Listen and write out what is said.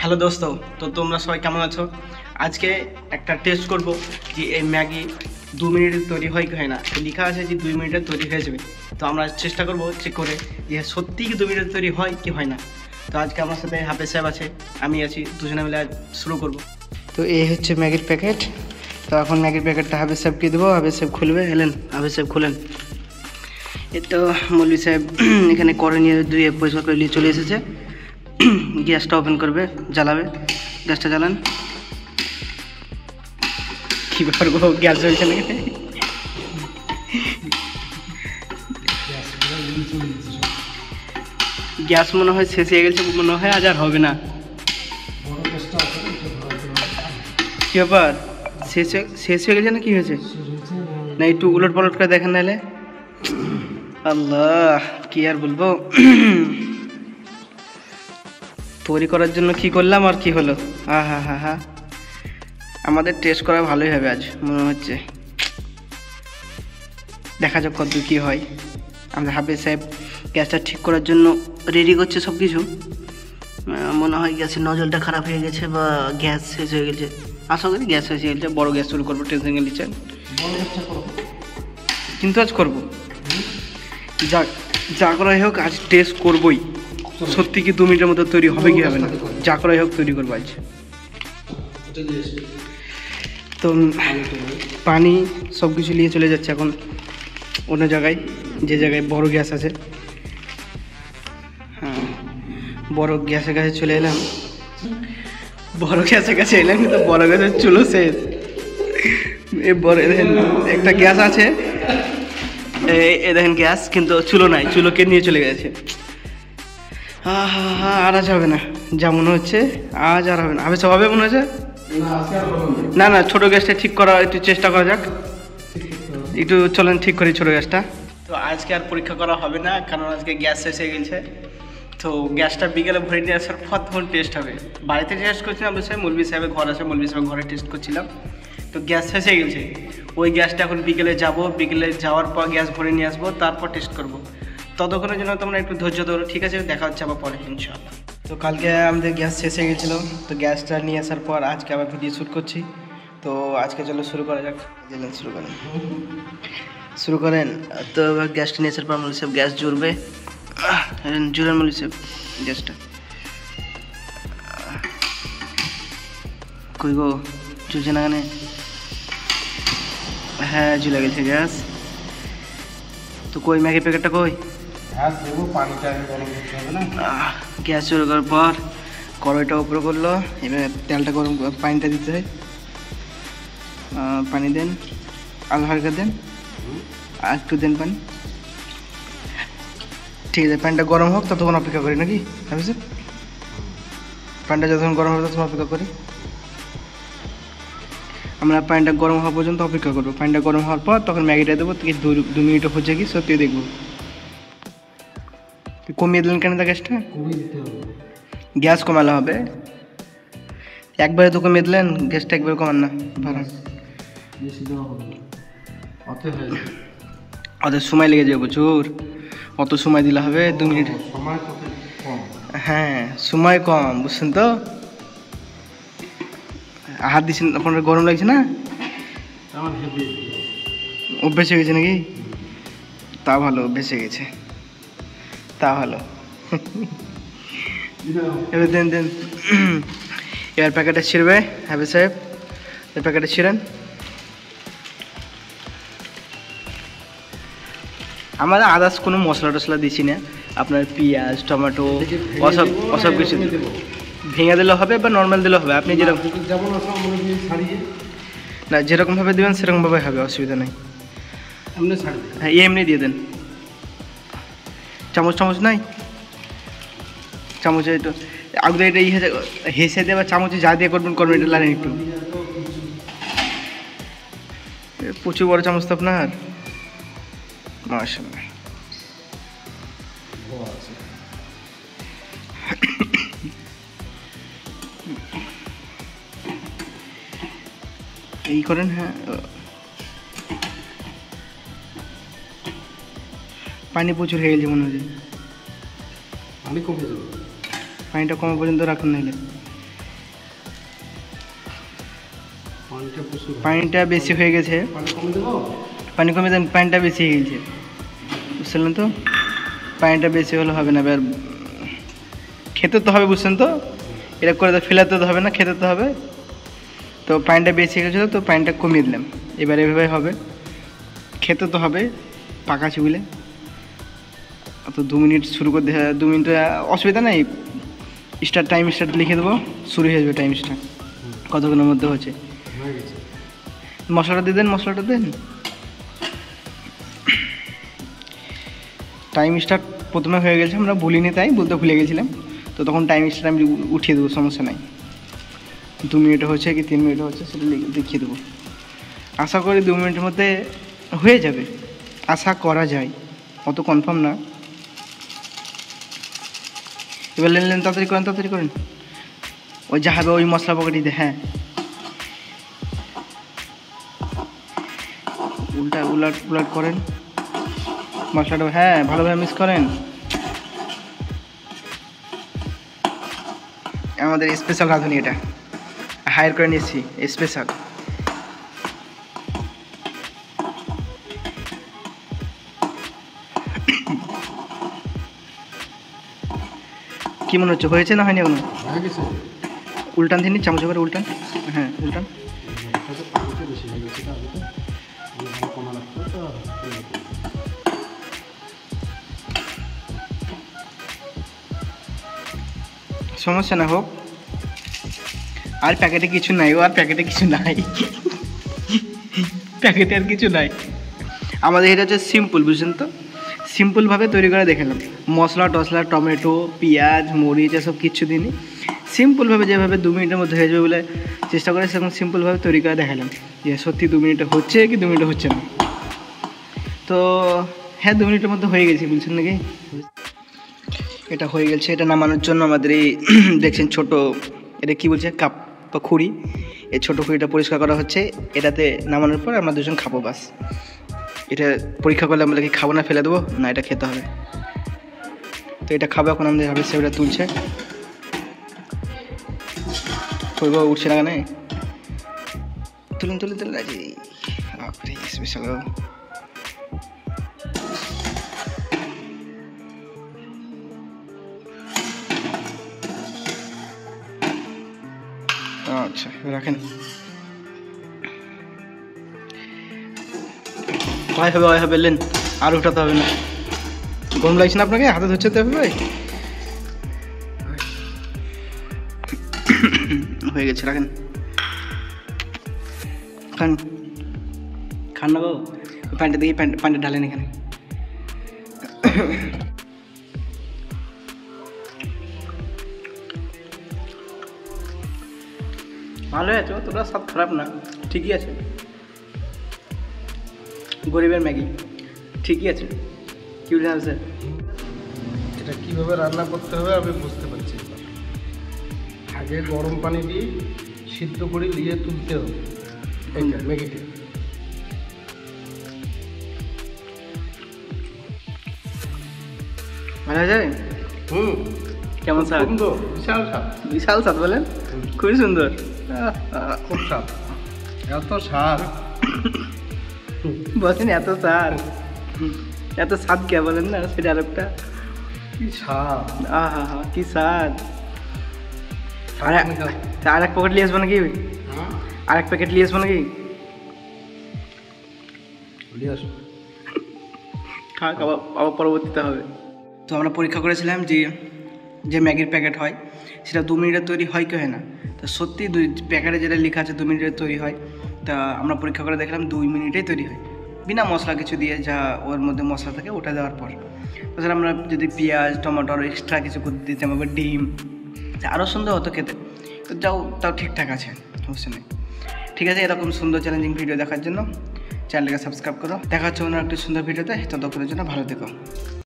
Hello দোস্ত, তো তোমরা সবাই কেমন আছো? আজকে একটা টেস্ট করব যে এই ম্যাগি 2 মিনিটে তৈরি হয় কি হয় না। তো লেখা আছে যে 2 মিনিটে তৈরি হয়ে যাবে। তো আমরা চেষ্টা করব চেক করে যে সত্যিই কি 2 মিনিটে তৈরি হয় কি হয় না। তো আজকে আমার সাথে হাফেজ সাহেব আছে, আমি আছি, দুজনে মিলে শুরু করব। তো এই হচ্ছে ম্যাগির প্যাকেট। তো এখন ম্যাগির প্যাকেটটা হাফেজ সাহেবকে দেবো, হাফেজ সাহেব খুলবে। এলেন হাফেজ সাহেব খুলেন। এই তো মৌলভী সাহেব এখানে করে নিয়ে ধুয়ে পরিষ্কার করে নিয়ে চলে এসেছে। গ্যাসটা ওপেন করবে, জ্বালাবে। গ্যাসটা জ্বালান। কি ব্যাপার গো, গ্যাস জ্বলছে না? গ্যাস মনে হয় শেষ হয়ে গেছে, মনে হয় আজ আর হবে না। কি ব্যাপার, শেষ হয়ে গেছে না কি হয়েছে? না একটু উলট পালট করে দেখেন নাহলে। আল্লাহ, কি আর বলবো। তৈরি করার জন্য কি করলাম আর কি হলো। হা আমাদের টেস্ট করা ভালোই হবে আজ মনে হচ্ছে। দেখা যাক কত কী হয়। আমাদের হাফেজ সাহেব গ্যাসটা ঠিক করার জন্য রেডি করছে সব কিছু। মনে হয় গ্যাসের নজলটা খারাপ হয়ে গেছে বা গ্যাস শেষ হয়ে গেছে। আশা করি গ্যাস শেষ হয়ে গেছে। বড় গ্যাস শুরু করবো, টেনশন নিচ্ছেন। কিন্তু আজ করবো, যা করাই হোক আজ টেস্ট করবোই। সত্যি কি 2 মিনিটের মধ্যে তৈরি হবে কি হবে না, যা করাই হোক তৈরি করবো আজ। তো পানি সব কিছু নিয়ে চলে যাচ্ছে এখন অন্য জায়গায়, যে জায়গায় বড় গ্যাস আছে। হ্যাঁ, বড় গ্যাসের কাছে চলে এলাম। বড় গ্যাসের কাছে এলাম কিন্তু বড় গ্যাসের চুলো শেষ। এই বড় একটা গ্যাস আছে, এ দেখেন গ্যাস, কিন্তু চুলো নাই, চুলোকে নিয়ে চলে গেছে। আর আজ হবে না যা মনে হচ্ছে, আজ আর হবে না। হবে সব হবে মনে হচ্ছে। না না, ছোটো গ্যাসটা ঠিক করা একটু চেষ্টা করা যাক। একটু চলেন ঠিক করি ছোটো গ্যাসটা। তো আজকে আর পরীক্ষা করা হবে না, কারণ আজকে গ্যাস শেষ হয়ে গেছে। তো গ্যাসটা বিকেলে ভরে নিয়ে আসার পর তখন টেস্ট হবে। বাড়িতে টেস্ট করছিলাম অবশ্যই, মৌলভী সাহেবের ঘর আছে, মৌলভী সাহেবের ঘরে টেস্ট করছিলাম। তো গ্যাস শেষ হয়ে গেছে, ওই গ্যাসটা এখন বিকেলে যাব, বিকেলে যাওয়ার পর গ্যাস ভরে নিয়ে আসবো, তারপর টেস্ট করবো। ততক্ষণের জন্য তোমরা একটু ধৈর্য ধরো, ঠিক আছে? দেখা হচ্ছে আবার পরে ইনশাআল্লাহ। তো কালকে আমাদের গ্যাস শেষ হয়ে গেছিলো, তো গ্যাসটা নিয়ে আসার পর আজকে আবার ভিডিও শ্যুট করছি। তো আজকে চলো শুরু করা যাক। শুরু করেন। তো এবার গ্যাসটা নিয়ে আসার পর মৌলভী সাহেব গ্যাস জুড়বে। জুড়েন মৌলভী সাহেব গ্যাসটা। কই গো, চলছে না কেন? হ্যাঁ, ঝুলে গেছে গ্যাস। তো কই ম্যাগি প্যাকেটটা কই? গ্যাস শুরু করার পর কড়াইটা উপরে করলো, এবার তেলটা গরম, পানিটা দিতে হয়। পানি দেন, আলু হালকা দেন, আর একটু দেন পানি। ঠিক আছে, পানিটা গরম হোক ততক্ষণ অপেক্ষা করি নাকি? ভাবছি পানিটা যতক্ষণ গরম হবে ততক্ষণ অপেক্ষা করি। আমরা পানিটা গরম হওয়া পর্যন্ত অপেক্ষা করবো। পানিটা গরম হওয়ার পর তখন ম্যাগিটা দেবো। 2 মিনিট হচ্ছে কি সত্যি দেখবো। কমিয়ে দিলেন কেন তা গ্যাসটা? গ্যাস কমালে হবে, একবারে তো কমিয়ে দিলেন গ্যাসটা, একবারে কমান না, বাড়ান। অত সময় লেগে যাবে প্রচুর, অত সময় দিলে হবে 2 মিনিট? হ্যাঁ, সময় কম, বুঝছেন তো? হাত দিচ্ছেন, আপনার গরম লাগছে না? অভ্যেস হয়ে গেছে নাকি? তা ভালো, অভ্যেস হয়ে গেছে, তা ভালো। এবার দেন দেন। এবার প্যাকেটটা ছিঁড়বে হাফেজ সাহেব, এর প্যাকেটটা ছিঁড়েন। আমরা আদার্স কোনো মশলা টশলা দিচ্ছি না, আপনার পেঁয়াজ টমেটো অসব কিছু ভেঙে দিলেও হবে বা নর্মাল দিলেও হবে, আপনি যেরকম না যেরকমভাবে দেবেন সেরকমভাবে হবে, অসুবিধা নেই। হ্যাঁ, এমনি দিয়ে দেন। চামচ নাই? চামচে একটু আগে এটা হেসে দিয়ে বা চামচে যা দিয়ে করবেন এটা লাগেন একটু। প্রচুর বড় চামচ তো আপনার, মাশাআল্লাহ। এই করেন। হ্যাঁ, পানি প্রচুর হয়ে গেছে মনে হচ্ছে। পানিটা কমা পর্যন্ত রাখুন নাহলে। পানিটা বেশি হয়ে গেছে, পানি কমে দেন, পানিটা বেশি হয়ে গেছে, বুঝলেন তো? পানিটা বেশি হলে হবে না, এবার খেতে তো হবে, বুঝছেন তো? এটা করে তো ফেলাতে তো হবে না, খেতে তো হবে। তো পানিটা বেশি হয়ে গেছিলো, তো পানিটা কমিয়ে দিলাম। এবার এভাবে হবে, খেতে তো হবে, পাকা চুলে। তো 2 মিনিট শুরু করে 2 মিনিট অসুবিধা নেই, টাইম স্টার্ট লিখে দেবো, শুরু হয়ে যাবে টাইম স্টার্ট। কতক্ষণের মধ্যে হচ্ছে মশলাটা দিয়ে দেন, মশলাটা দেন। টাইম স্টার্ট প্রথমে হয়ে গেছে, আমরা ভুলিনি তাই বলতে ভুলে গেছিলাম। তো তখন টাইম স্টার্ট আমি উঠিয়ে দেবো, সমস্যা নাই। 2 মিনিট হচ্ছে কি 3 মিনিট হচ্ছে সেটা দেখিয়ে দেবো। আশা করি 2 মিনিটের মধ্যে হয়ে যাবে, আশা করা যায়, অত কনফার্ম না। এবার লেন তাড়াতাড়ি করেন, তাড়াতাড়ি করেন। ওই যা হবে ওই মশলা পকেটে দিয়ে, হ্যাঁ উলাট করেন মশলাটা, হ্যাঁ ভালোভাবে মিক্স করেন। আমাদের স্পেশাল রাঁধুনি, এটা হায়ার করে নিয়েছি, স্পেশাল। কি মনে হচ্ছে, হয়েছে না হয়নি এখনো? উল্টান দিন, চামচ করে উল্টান, হ্যাঁ উল্টান। সমস্যা না হোক, আর প্যাকেটে কিছু নাই, ও আর প্যাকেটে কিছু নাই, প্যাকেটে আর কিছু নাই। আমাদের এটা হচ্ছে সিম্পল, বুঝছেন তো? সিম্পলভাবে তৈরি করে দেখালাম, মশলা টশলা, টমেটো, পেঁয়াজ, মরিচ এসব কিচ্ছু দিনই, সিম্পলভাবে যেভাবে 2 মিনিটের মধ্যে হয়ে যাবে বলে চেষ্টা করে, সেরকম সিম্পলভাবে তৈরি করে দেখালাম যে সত্যি 2 মিনিটে হচ্ছে কি 2 মিনিটে হচ্ছে না। তো হ্যাঁ 2 মিনিটের মধ্যে হয়ে গেছে, বুঝছেন নাকি? এটা হয়ে গেছে। এটা নামানোর জন্য আমাদের এই দেখছেন ছোট, এটা কি বলছে, কাপ বা খুঁড়ি, এই ছোটো খুঁড়িটা পরিষ্কার করা হচ্ছে। এটাতে নামানোর পর আমরা দুজন খাবো, বাস। এটা পরীক্ষা করলে আমরা কি খাবো না, ফেলে দেবো না, এটা খেতে হবে। তো এটা খাবো এখন আমাদের হাবিব সাহেবরা তুলছে, উঠছে না কেন, তুলুন তুলুন তুলুন, আজি স্পেশাল। আচ্ছা রাখেন, ভাই হবে লেন, আর উঠাতে হবে না। গরম লাগছে না আপনাকে, হাতে ধরছে তো ভাই? হয়ে গেছে, রাখেন, খান খান না গো। প্যান্টটা দেখি, প্যান্টে ঢালেন এখানে। ভালো আছে, তোরা স্বাদ খারাপ না, ঠিকই আছে। গরিবের ম্যাগি ঠিকই আছে। কি বলছে, এটা কীভাবে রান্না করতে হবে আমি বুঝতে পারছি। আগে গরম পানি দিয়ে সিদ্ধ করে দিয়ে তুলতে হবে এইটা ম্যাগিটা। ভালো আছে? কেমন স্বাদ? সুন্দর, বিশাল স্বাদ। বিশাল স্বাদ বলেন? খুবই সুন্দর, খুব স্বাদ, এত স্বাদ বলেন, এত স্বাদ, এত স্বাদ কে বলেন না, সেটা আরেকটা কি স্বাদ, আহা হা কি স্বাদ। আর এক প্যাকেট নিয়ে আসবো নাকি? আর এক প্যাকেট নিয়ে আসবো নাকি? থাক, আবার পরবর্তীতে হবে। তো আমরা পরীক্ষা করেছিলাম যে ম্যাগির প্যাকেট হয় সেটা 2 মিনিটে তৈরি হয় কি হয় না। তো সত্যি প্যাকেটে যেটা লেখা আছে 2 মিনিটে তৈরি হয়, তা আমরা পরীক্ষা করে দেখলাম 2 মিনিটেই তৈরি হয়, বিনা মশলা কিছু দিয়ে, যা ওর মধ্যে মশলা থাকে ওটা দেওয়ার পর। তাছাড়া আমরা যদি পেঁয়াজ টমেটো আরও এক্সট্রা কিছু করে দিতাম, আবার ডিম, আরও সুন্দর হতো খেতে। তো তাও ঠিকঠাক আছে, সমস্যা নেই। ঠিক আছে, এরকম সুন্দর চ্যালেঞ্জিং ভিডিও দেখার জন্য চ্যানেলটাকে সাবস্ক্রাইব করো। দেখা হচ্ছে অন্য একটি সুন্দর ভিডিওতে, ততক্ষণের জন্য ভালো থেকো।